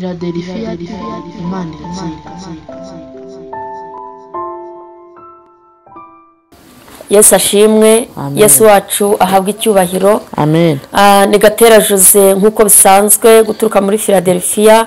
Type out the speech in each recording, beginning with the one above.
Philadelphia Imana iratsinda. Yesu ashimwe. Yesu wacu ahabwa icyubahiro. Amen. Ni Gatera Jose nkuko bisanzwe guturuka muri Philadelphia.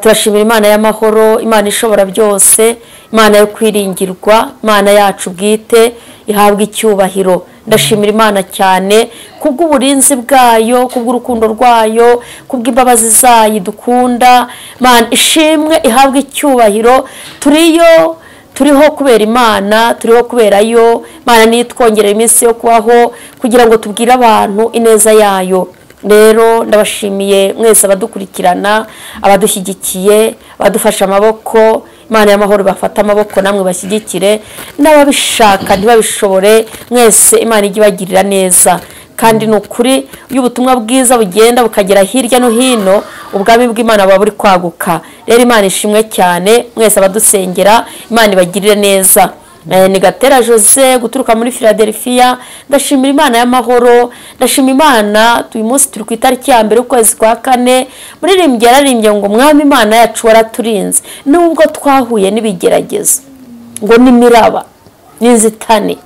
Turashimira Imana y'amahoro, Imana ishobora byose, Imana yo kwiringirwa, Imana yacu bwite ihabwa icyubahiro. Ndashimira Imana cyane kubw'uburinzi bwayo, kubw'urukundo rwayo, kubw'imbabazi zayo dukunda. Imana ishimwe ihabwa icyubahiro. Turiho kubera Imana, turiho kubera yo. Imana nitwongerera iminsi yo kubaho kugira ngo tubwire abantu ineza yayo. Rero ndabashimiye mwese abadukurikirana, abadushyigikiye, abadufasha amaboko. Imana y'amahoro bafata amaboko namwe bashyigikire, n'ababishaka ntibabishobore mwese Imana ijye ibagirira neza. Kandi nukuri y'ubutumwa bwiza bugenda bukagera hirya no hino, ubwami bw'Imana buba buri kwaguka. Rero Imana ishimwe cyane mwese abadusengera, Imana ibagirire neza. Ni Gatera Jose guturuka muri Philadelphia. Ndashimira Imana y'amahoro, ndashimira Imana. Uyu munsi turi ku itariki ya mbere ukwezi kwa kane. Muririmbyi yararimbye ngo Mwami Imana yacu waraturinze nubwo twahuye n'ibigeragezo, ngo n'imiraba n'inzitane,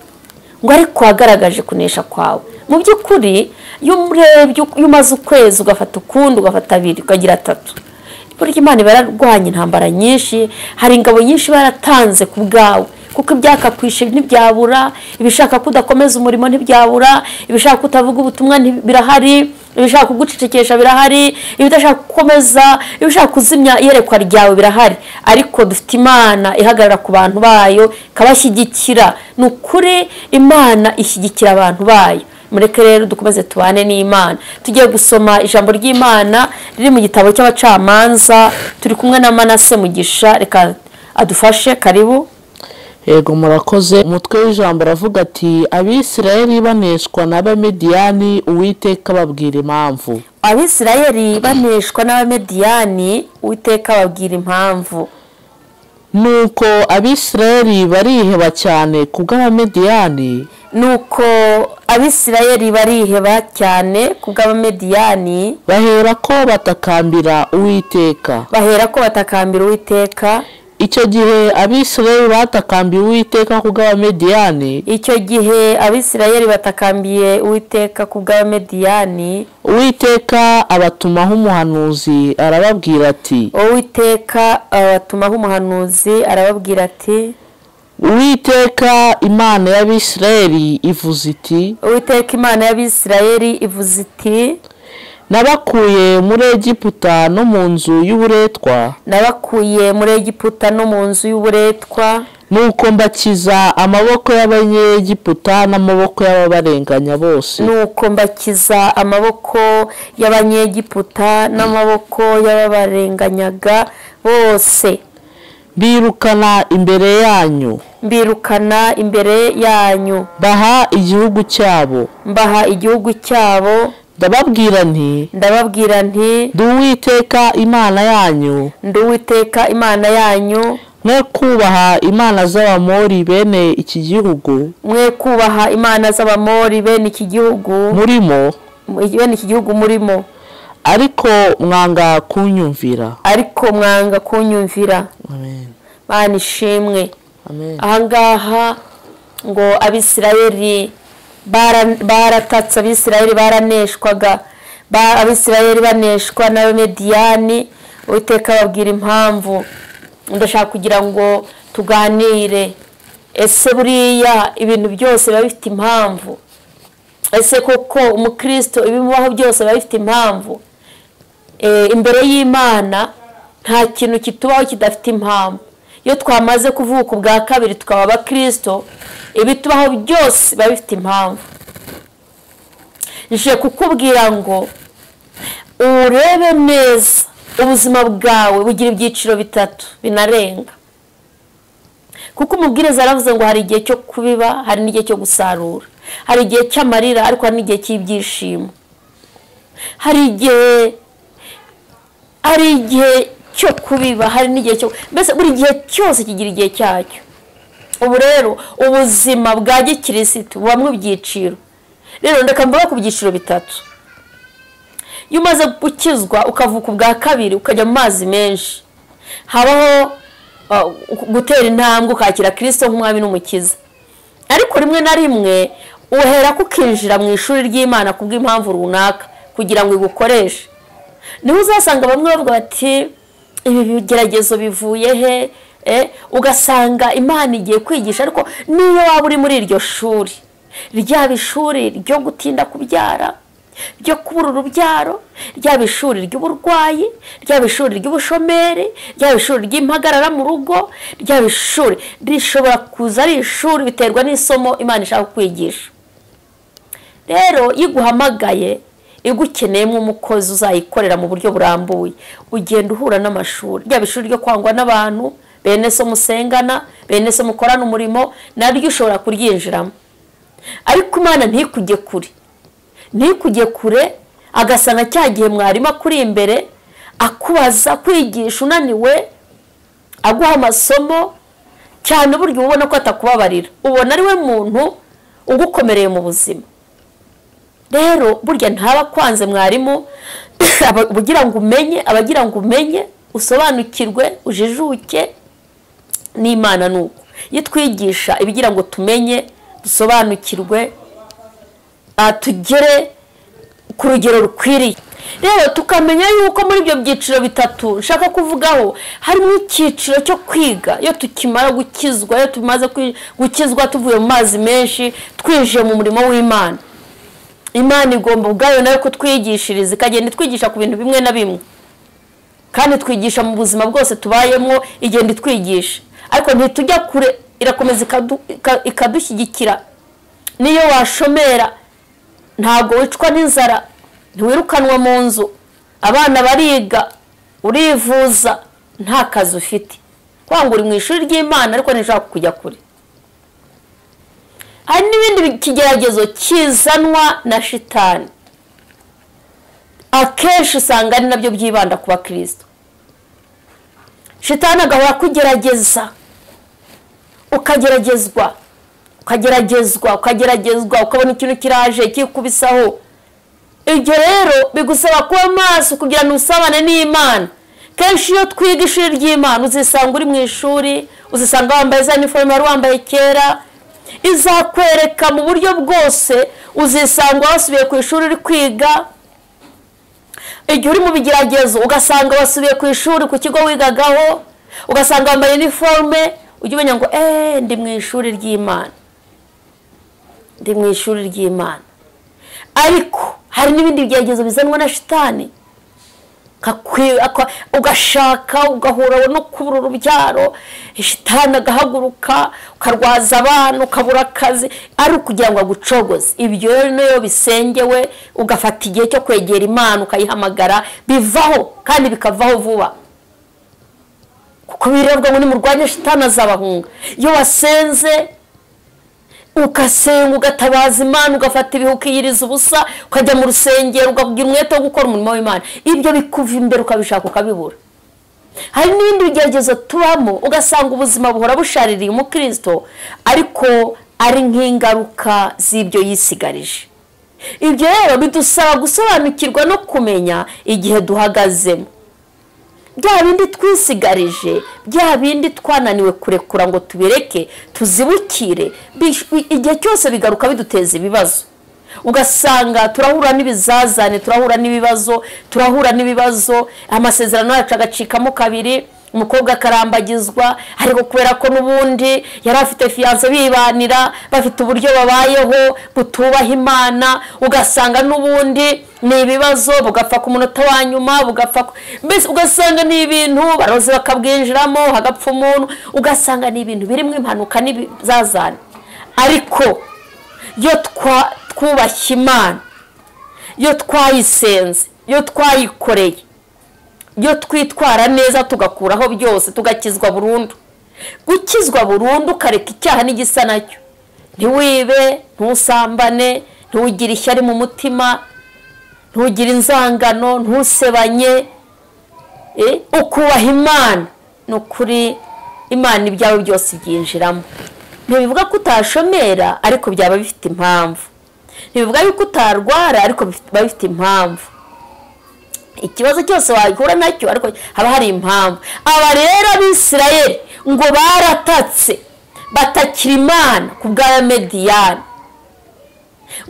ngo ariko wagaragaje kunesha kwawe. Mu by'ukuri iyo umaze ukwezi ugafata ukundi, ugafata abiri, ukagira atatu, burya Imana bararwanya intambara nyinshi. Hari ingabo nyinshi baratanze ku bwawe, kuko ibyakakwishe ntibyabura, ibishaka kudakomeza umurimo ntibyabura, ibishaka kutavuga ubutumwa birahari, ibishaka kugucecekesha birahari, ibidashaka gukomeza, ibishaka kuzimya iyerekwa ryawe birahari. Ariko dufite Imana ihagarara ku bantu bayo ikabashyigikira. Ni ukuri Imana ishyigikira abantu bayo. Mureke rero dukomeze tubane n'Imana. Tugiye gusoma ijambo ry'Imana riri mu gitabo cy'abacamanza. Turi kumwe na Manase Mugisha, reka adufashe. Karibu. Yego murakoze. Umutwe w'ijambo ravuga ati Abisirayeli baneshwa n'Abamediyani, Uwiteka babwira impamvu. Abisirayeli baneshwa n'Abamediyani, Uwiteka babwira impamvu. Nuko Abisirayeli bariheba cyane kubw'Abamediyani. Nuko Abisirayeli bariheba cyane kubw'Abamediyani, bahera ko batakambira Uwiteka. Icyo gihe Abisirayeli batakambiye Uwiteka kubw'Abamediyani. Uwiteka abatumaho umuhanuzi arababwira ati, Uwiteka Imana y'Abisirayeli ivuze iti, nabakuye muri Egiputa no mu nzu y'uburetwa, nuko mbakiza amaboko y'Abanyegiputa n'amaboko y'ababarenganya bose. Birukana imbere yanyu, baha igihugu cyabo. Ndababwira nti ndi Uwiteka Imana yanyu, mwe kubaha imana z'Abamori bene iki gihugu murimo, ariko mwanga kunyumvira. Amen. Mana ishimwe. Amen. Ahangaha ngo Abisirayeli baratatse, Abisirayeli baraneshwaga, Abisirayeli baneshwa n'Abamediyani. Uwiteka babwira impamvu. Ndashaka kugira ngo tuganire, ese buriya ibintu byose biba bifite impamvu? Ese koko umukristo ibimubaho byose biba bifite impamvu? Imbere y'Imana nta kintu kitubaho kidafite impamvu. Iyo twamaze kuvuka ubwa kabiri tukaba abakristo, ibitubaho byose biba bifite impamvu. Nje kukubwira ngo urebe neza ubuzima bwawe bugira ibyiciro bitatu binarenga. Kuko umubwiriza aravuze ngo hari igihe cyo kubiba, hari n'igihe cyo gusarura, hari igihe cy'amarira, ariko hari n'igihe cy'ibyishimo, hari igihe cyo kubiba, hari n'igihe cyo, mbese buri gihe cyose kigira igihe cyacyo. Ubu rero ubuzima bwa gikirisitu bubamwe ibyiciro. Rero ndeka mvuga ku byiciro bitatu. iyo umaze gukizwa ukavuka ubwa kabiri ukajya mu mazi menshi, habaho gutera intambwe ukakira Kristo nk'umwami n'umukiza. Ariko rimwe na rimwe uhera kukinjira mu ishuri ry'Imana kubw'impamvu runaka kugira ngo igukoreshe. Niho uzasanga bamwe bavuga bati ibi bigeragezo bivuye he, ugasanga Imana igiye kwigisha, ariko niyo waba uri muri iryo shuri, ryaba ishuri ryo gutinda kubyara, ryo kubura urubyaro, ryaba ishuri ry'uburwayi, ryaba ishuri ry'ubushomeri, ryaba ishuri ry'impagarara mu rugo, ryaba ishuri rishobora kuza ari ishuri biterwa n'isomo Imana ishaka kwigisha. Rero iguhamagaye igukeneyemo umukozi uzayikorera mu buryo burambuye, ugenda uhura n'amashuri, ryaba ishuri ryo kwangwa n'abantu, bene so musengana, bene so mukorana umurimo, naryo ushobora kuryinjiramo. Ariko Imana ntikujye kure agasana cya gihe mwarimu akuri imbere akubaza kwigisha unaniwe, aguha amasomo cyane buryo ubona ko atakubabarira, ubona ari we muntu ugukomereye mu buzima. Rero burya ntaba kwanze mwarimu abagira ngo umenye usobanukirwe ujijuke n'Imana. Nuko yitwigisha ibigira ngo tumenye dusobanukirwe, tugere ku rugero rukwiriye. Rero tukamenya yuko muri ibyo byiciro bitatu nshaka kuvugaho harimo icyiciro cyo kwiga. Iyo tukimara gukizwa, iyo tumaze gukizwa tuvuye mu mazi menshi twinjiye mu murimo w'Imana, Imana igomba ubwayo nayo kutwigishiriza, ikagenda itwigisha ku bintu bimwe na bimwe, kandi twigisha mu buzima bwose tubayemo, igenda itwigisha. Ariko ntitujya kure, irakomeza ikadushyigikira. Niyo washomera ntabwo wicwa n'inzara, ntiwirukanwa mu nzu, abana bariga, urivuza, nta kazi ufite. Kwanga uri mu ishuri ry'Imana ariko ntishaka kujya kure. Hari n'ibindi kigeragezo kizanwa na shitani, akenshi usanga ari nabyo byibanda ku bakristo. Shitani agahora kugerageza, ukageragezwa, ukabona ikintu kiraje kikubisaho. Ibyo rero bigusaba kuba maso kugira ngo usabane n'Imana. Kenshi iyo twiga ishuri ry'Imana uzisanga uri mu ishuri, uzisanga wambaye za uniforme wari wambaye kera, izakwereka mu buryo bwose, uzisanga wasubiye ku ishuri uri kwiga. Igihe uri mu bigeragezo ugasanga wasubiye ku ishuri ku kigo wigagaho, ugasanga wambaye uniforme, ujye umenya ngo ndi mu ishuri ry'Imana, ndi mu ishuri ry'Imana. Ariko hari n'ibindi bigeragezo bizanwa na shitani, ugashaka ugahura no kubura urubyaro, shitani agahaguruka ukarwaza abantu, ukabura akazi, ari ukugira ngo agucogoze. Ibyo rero niyo bisengewe, ugafata igihe cyo kwegera Imana ukayihamagara, bivaho kandi bikavaho vuba, kuko birerwa ngo nimurwanye shitani azabahunga. Iyo wasenze ugasenga ugatabaza Imana, ugafata ibihe ukiyiriza ubusa, ukajya mu rusengero ukagira umwete wo gukora umurimo w'Imana, ibyo bikuva imbere ukabishaka ukabibura. Hari n'ibindi bigeragezo tubamo ugasanga ubuzima buhora bushaririye umukristo, ariko ari nk'ingaruka z'ibyo yisigarije. Ibyo rero bidusaba gusobanukirwa no kumenya igihe duhagazemo. Bya bindi twisigarije, bya bindi twananiwe kurekura ngo tubireke tuzibukire, igihe cyose bigaruka biduteza ibibazo. Ugasanga turahura n'ibizazane, turahura n'ibibazo, amasezerano yacu agacikamo kabiri, umukobwa akarambagizwa, ariko kubera ko n'ubundi yari afite fiance bibanira, bafite uburyo babayeho butubaha Imana, ugasanga n'ubundi ni ibibazo, bugapfa ku munota wa nyuma, mbese ugasanga ni ibintu baroze bakabwinjiramo hagapfa umuntu, ugasanga ni ibintu birimo impanuka n'ibizazane. Ariko iyo twubashye Imana, iyo twayisenze, iyo twayikoreye, iyo twitwara neza tugakuraho byose, tugakizwa burundu. Gukizwa burundu ukareka icyaha n'igisa nacyo, ntiwibe, ntusambane, ntugire ishyari mu mutima, ntugire inzangano, ntusebanye, ukubaha Imana. Ni ukuri Imana ibyawe byose byinjiramo. Ntibivuga ko utashomera, ariko byaba bifite impamvu. Ntibivuga yuko utarwara, ariko biba bifite impamvu. ikibazo cyose wahura nacyo ariko haba hari impamvu. Aba rero abisirayeli ngo baratatse batakira Imana ku bwa Mediyani,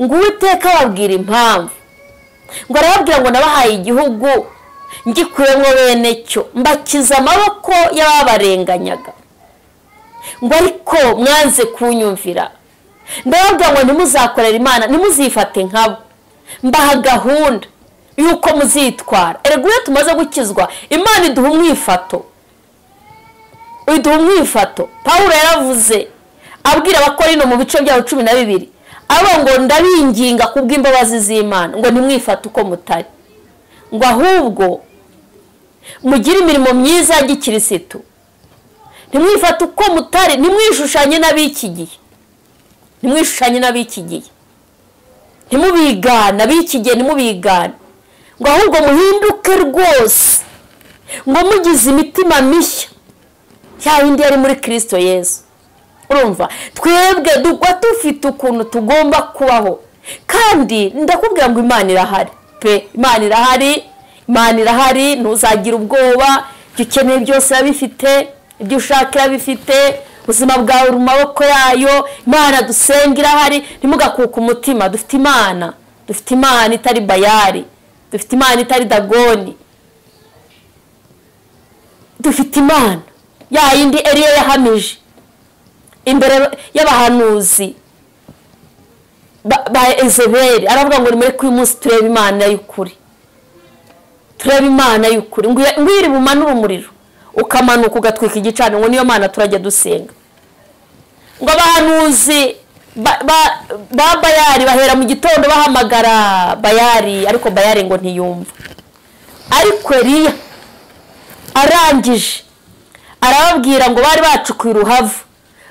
ngo Uwiteka ababwira impamvu, ngo arababwira ngo nabahaye igihugu ngikuyemo bene cyo mbakiza amaboko y'ababarenganyaga, ngo ariko mwanze kunyumvira. Ndababwira ngo ntimuzakorera Imana, ntimuzifate nkabo, mbaha gahunda yuko muzitwara. Erega iyo tumaze gukizwa Imana iduha umwifato, Pawulo yaravuze abwira Abakorino mu bice byaho 12 abo ngo ndabinginga kubw'imbabazi z'Imana ngo ntimwifate uko mutari, ngo ahubwo mugire imirimo myiza ya gikirisitu, ntimwifate uko mutari, ntimwishushanye n'abiki gihe, ntimubigana abiki gihe, ntimubigana, ngo ahubwo muhinduke rwose, ngo mugize imitima mishya cya yindi yari muri Kristo Yesu. Urumva twebwe dufite ukuntu tugomba kubaho, kandi ndakubwira ngo Imana irahari pe, Imana irahari, ntuzagira ubwoba, ibyo ukeneye byose abifite, ibyo ushaka bifite, ubuzima bwawe mu maboko yayo. Imana dusenga irahari, ntimugakuka umutima. Dufite Imana itari Bayali, dufite Imana itari Dagoni, dufite Imana ya yindi Eliya yahamije imbere y'abahanuzi ba Ezebeli, aravuga ngo nimere ku munsi turebe Imana y'ukuri, ngo iri bumanura umuriro ukamanuka ugatwika igicaniro, ngo niyo Mana turajya dusenga. Ngo abahanuzi ba Bayali bahera mu gitondo bahamagara Bayali, ariko Bayali ngo ntiyumva. Ariko Eliya arangije arababwira ngo bari bacukuye uruhavu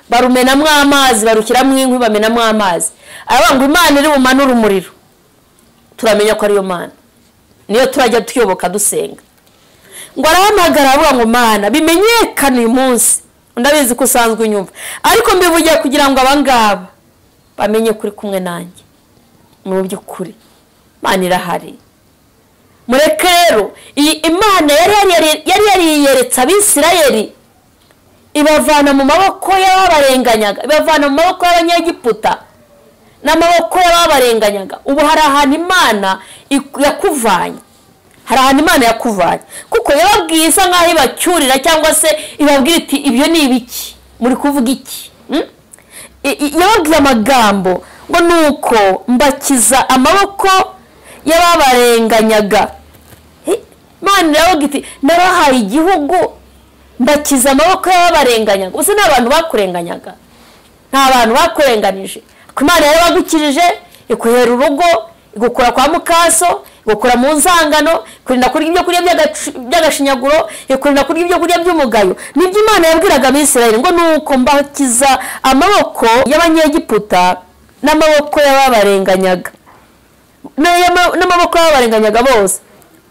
barumenamwo amazi, barukiramo inkwi bamenamwo amazi, aravuga ngo Imana iri bumanura umuriro, turamenya ko ariyo Mana, niyo turajya tuyoboka dusenga. Ngo arahamagara avuga ngo Mana bimenyekane uyu munsi, ndabizi ko usanzwe unyumva, ariko mbivugiye kugira ngo abangaba bamenye kuri kumwe nanjye mu by'ukuri. Imana irahari. Mureke rero iyi Imana yari yariyeretse Abisirayeli, ibavana mu maboko y'ababarenganyaga, ibavana mu maboko y'Abanyegiputa n'amaboko y'ababarenganyaga. Ubu hari ahantu Imana yakuvanye, kuko yababwiye isa nkaho ibacyurira cyangwa se ibabwira iti ibyo ni ibiki, muri kuvuga iki? Yababwiye amagambo ngo nuko mbakiza amaboko y'ababarenganyaga. Imana yababwira iti nabahaye igihugu mbakiza amaboko y'ababarenganyaga. Ubuse n'abantu bakurenganyaga, nta bantu bakurenganije, ko Imana yarabagukirije, ikuhera urugo, igukura kwa mukaso, igukura mu nzangano, kurinda kurya ibyo kurya by'agashinyaguro, ikurinda kurya ibyo kurya by'umugayo. Nibyo Imana yabwiraga Abisirayeli ngo nuko mbakiza amaboko y'Abanyegiputa n'amaboko y'ababarenganyaga, n'amaboko y'ababarenganyaga bose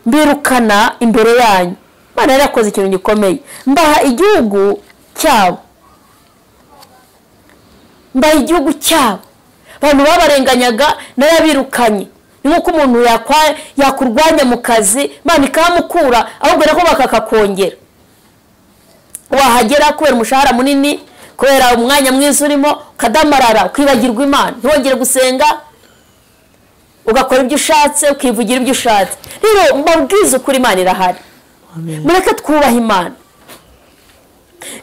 mbirukana imbere yanyu. Imana yarakoze ikintu gikomeye, mbaha igihugu cyabo, abantu babarenganyaga narabirukanye. Ni nkuko umuntu yakurwanya mu kazi Imana ikamukura, ahubwo nako bakakakongera, wahagera kubera umushahara munini, kubera umwanya mwiza urimo, kadamarara ukibagirwa Imana, ntiwongere gusenga, ugakora ibyo ushatse, ukivugira ibyo ushatse. Rero mbabwiza ukuri Imana irahari. Mureke twubaha Imana.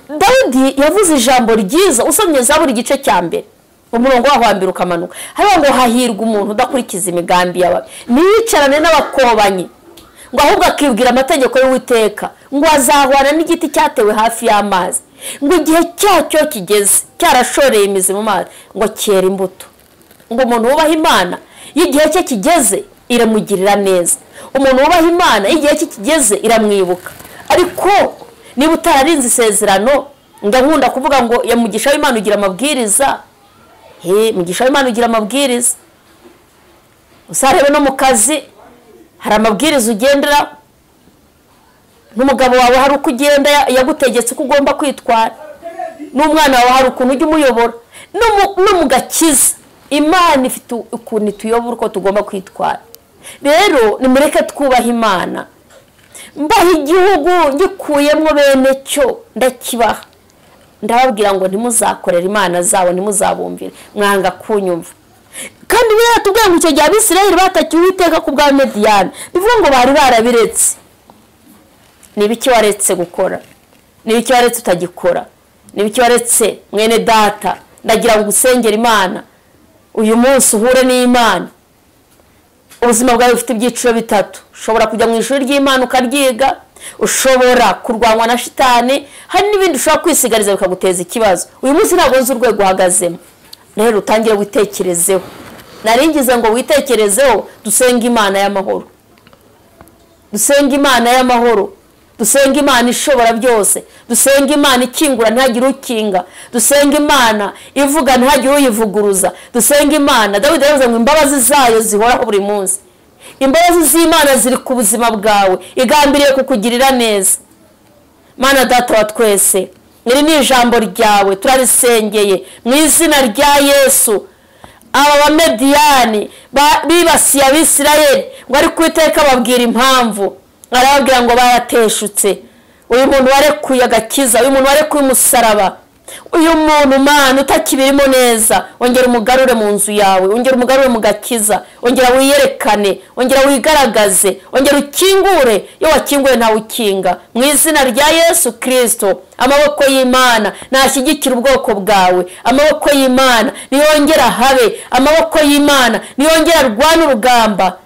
Dawidi yavuze ijambo ryiza, usomye Zaburi igice cya mbere umurongo waho wa mbere ukamanuka, hariho ngo hahirwa umuntu udakurikiza imigambi y'ababi, niyicarane n'abakobanyi, ngo ahubwo akibwira amategeko y'Uwiteka, ngo azahwana n'igiti cyatewe hafi y'amazi, ngo igihe cyacyo kigeze cyarashoreye imizi mu mazi, ngo cyera imbuto. Ngo umuntu wubaha Imana igihe cye kigeze iramugirira neza, umuntu wubaha Imana igihe cye kigeze iramwibuka. Ariko niba utararinze isezerano, ndakunda kuvuga ngo ya mugisha w'Imana ugira amabwiriza, mugisha w'Imana ugira amabwiriza. Usarebe no mu kazi hari amabwiriza ugendera, n'umugabo wawe hari uko ugenda yagutegetse ko ugomba kwitwara, n'umwana wawe hari ukuntu ujya umuyobora, no mu gakiza Imana ifite ukuntu tuyobora uko tugomba kwitwara. Rero nimureke twubaha Imana, mbaha igihugu ngikuyemo bene cyo ndakibaha. Ndababwira ngo ntimuzakorera imana zabo, ntimuzabumvire, mwanga kunyumva. Kandi biriya tubwiye ngo icyo gihe Abisirayeli batakiye Uwiteka ku bwa Mediyani, bivuga ngo bari barabiretse. Ni ibiki waretse gukora? Ni ibiki waretse utagikora? Ni ibiki waretse mwene data? Ndagira ngo usengere Imana uyu munsi uhure n'Imana. Ubuzima bwawe bufite ibyiciro bitatu. Ushobora kujya mu ishuri ry'Imana ukaryiga, ushobora kurwanywa na shitani, hari n'ibindi ushobora kwisigariza bikaguteza ikibazo. Uyu munsi ntabwo nzi urwego uhagazemo. Rero utangire witekerezeho. Naringize ngo witekerezeho, dusenga Imana y'amahoro. Dusenga Imana y'amahoro. Dusenga Imana ishobora byose. Dusenga Imana ikingura ntihagire ukinga. Dusenga Imana ivuga ntihagire uyivuguruza. Dusenga Imana, Dawidi yavuze ngo imbabazi zayo zihoraho buri munsi. Imbabazi z'Imana ziri ku buzima bwawe, igambiriye kukugirira neza. Mana Data wa twese, iri ni ijambo ryawe turarisengeye mu izina rya Yesu. Aba bamediyani bibasiye Abisirayeli ngo ari Uwiteka babwira impamvu. Arababwira ngo barateshutse. Uyu muntu warekuye agakiza, uyu muntu warekuye umusaraba, uyu muntu Mana utakibirimo neza, ongera umugarure mu nzu yawe, ongera umugarure mu gakiza, ongera wiyerekane, ongera wigaragaze, ongera ukingure. Iyo wakinguye ntawe ukinga. Mu izina rya Yesu Kristo, amaboko y'Imana nashyigikira ubwoko bwawe. Amaboko y'Imana niyongera habe, amaboko y'Imana niyongera arwana urugamba.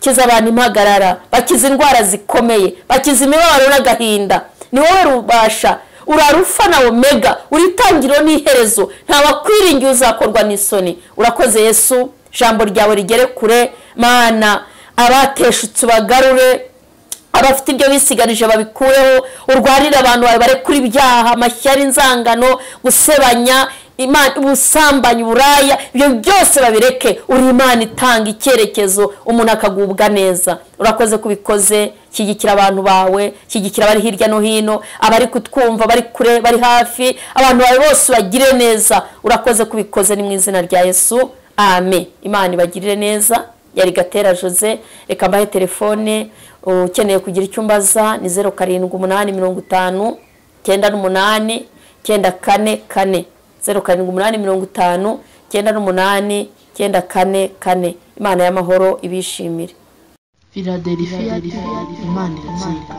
Kiza abantu impagarara, bakiza indwara zikomeye, bakiza imibabaro n'agahinda. Ni wowe rubasha, urarufa na omega, uritangiro n'iherezo, nta wakwiringiye uzakorwa n'isoni. Urakoze Yesu, jambo ryawe rigere kure. Mana, abateshutse bagarure, abafite ibyo bisigarije babikureho. Urwarira abantu bawe bare kuri ibyaha, amashyari, inzangano, gusebanya, Imana, ubusambanyi, uburaya, ibyo byose babireke. Uri Imana itanga icyerekezo, umuntu akagubwa neza. Urakoze kubikoze. Shyigikira abantu bawe, shyigikira bari hirya no hino, abari kutwumva, bari kure, bari hafi, abantu bawe bose bagire neza. Urakoze kubikoze ni mu izina rya Yesu, amen. Imana ibagirire neza. Yari Gatera Jose. Reka mbahe telefone ukeneye kugira icyo mbaza ni 0785 98 944 0785 98 944. Imana y'amahoro ibishimire. Philadelphia, Imana iratsinda.